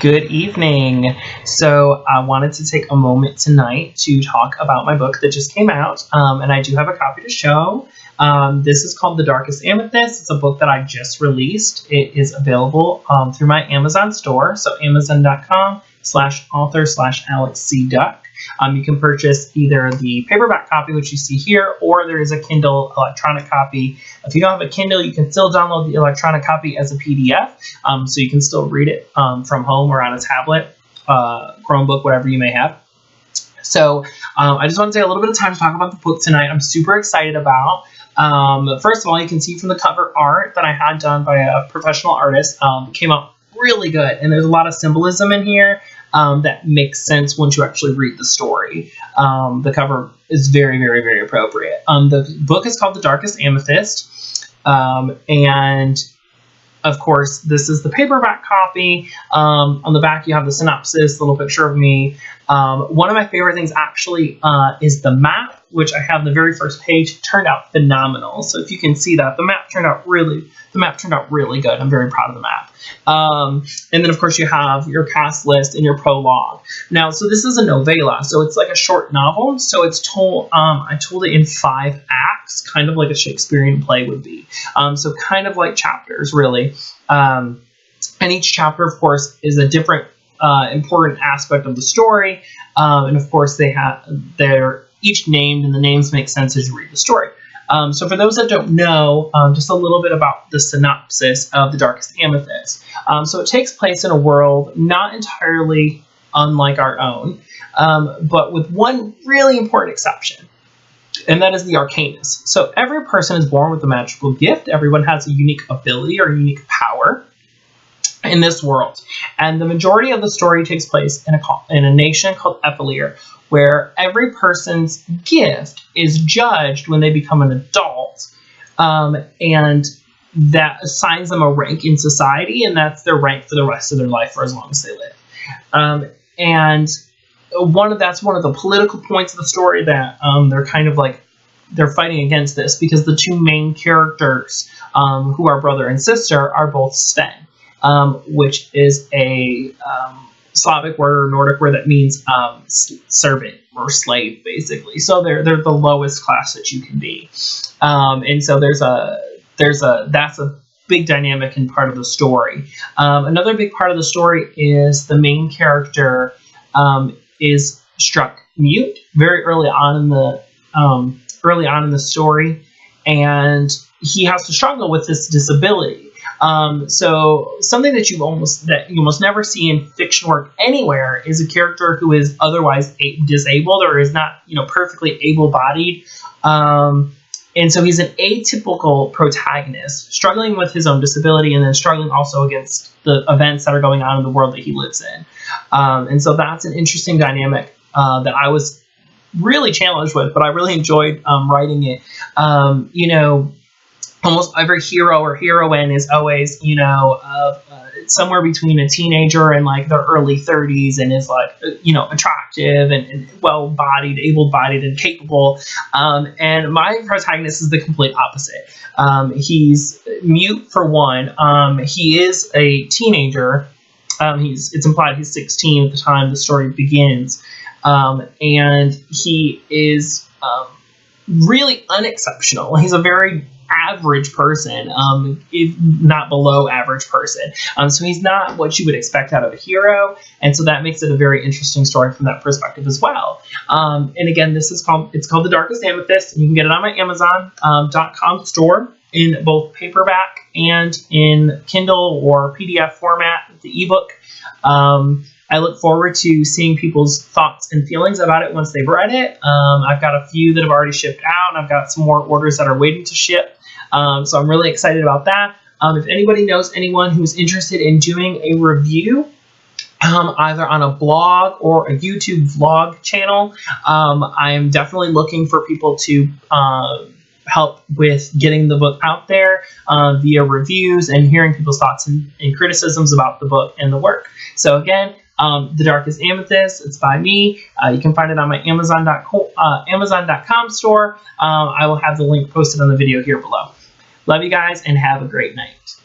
Good evening. So I wanted to take a moment tonight to talk about my book that just came out, and I do have a copy to show. This is called The Darkest Amethyst. It's a book that I just released. It is available through my Amazon store, so amazon.com/author/AlexCDuck. You can purchase either the paperback copy, which you see here, or there is a Kindle electronic copy. If you don't have a Kindle, you can still download the electronic copy as a PDF, so you can still read it from home or on a tablet, Chromebook, whatever you may have. So I just want to take a little bit of time to talk about the book tonight. I'm super excited about. First of all, you can see from the cover art that I had done by a professional artist. It came out really good, and there's a lot of symbolism in here that makes sense once you actually read the story. The cover is very, very, very appropriate. The book is called The Darkest Amethyst, and of course, this is the paperback copy. On the back, you have the synopsis, a little picture of me. One of my favorite things actually is the map, which I have on the very first page. Turned out phenomenal. So if you can see that, the map turned out really good. I'm very proud of the map. And then of course you have your cast list and your prologue. Now, so this is a novella, so it's like a short novel. So it's told, I told it in 5 acts, kind of like a Shakespearean play would be. So kind of like chapters, really. And each chapter, of course, is a different important aspect of the story. And of course, they're each named, and the names make sense as you read the story. So for those that don't know, just a little bit about the synopsis of The Darkest Amethyst. So it takes place in a world not entirely unlike our own, but with one really important exception, and that is the arcanist. So every person is born with a magical gift. Everyone has a unique ability or unique power in this world. And the majority of the story takes place in a nation called Ephelir, where every person's gift is judged when they become an adult, and that assigns them a rank in society, and that's their rank for the rest of their life for as long as they live. And that's one of the political points of the story that they're kind of like, they're fighting against this, because the two main characters, who are brother and sister, are both Sven, which is a Slavic word or Nordic word that means servant or slave, basically. So they're the lowest class that you can be, and so that's a big dynamic and part of the story. Another big part of the story is the main character is struck mute very early on in the story, and he has to struggle with this disability. So something that you almost never see in fiction work anywhere is a character who is otherwise disabled or is not, perfectly able-bodied. And so he's an atypical protagonist, struggling with his own disability and then struggling also against the events that are going on in the world that he lives in. And so that's an interesting dynamic that I was really challenged with, but I really enjoyed writing it. Almost every hero or heroine is always, somewhere between a teenager and like their early 30s, and is like, attractive and well-bodied, able-bodied, and capable. And my protagonist is the complete opposite. He's mute for one. He is a teenager. It's implied he's 16 at the time the story begins. And he is really unexceptional. He's a very average person, if not below average person. So he's not what you would expect out of a hero, and so that makes it a very interesting story from that perspective as well. And again, it's called The Darkest Amethyst, and you can get it on my Amazon.com store in both paperback and in Kindle or PDF format, the ebook. I look forward to seeing people's thoughts and feelings about it once they've read it. I've got a few that have already shipped out, and I've got some more orders that are waiting to ship. So I'm really excited about that. If anybody knows anyone who's interested in doing a review, either on a blog or a YouTube vlog channel, I'm definitely looking for people to help with getting the book out there via reviews and hearing people's thoughts and criticisms about the book and the work. So again, The Darkest Amethyst, it's by me. You can find it on my Amazon.com store. I will have the link posted on the video here below. Love you guys, and have a great night.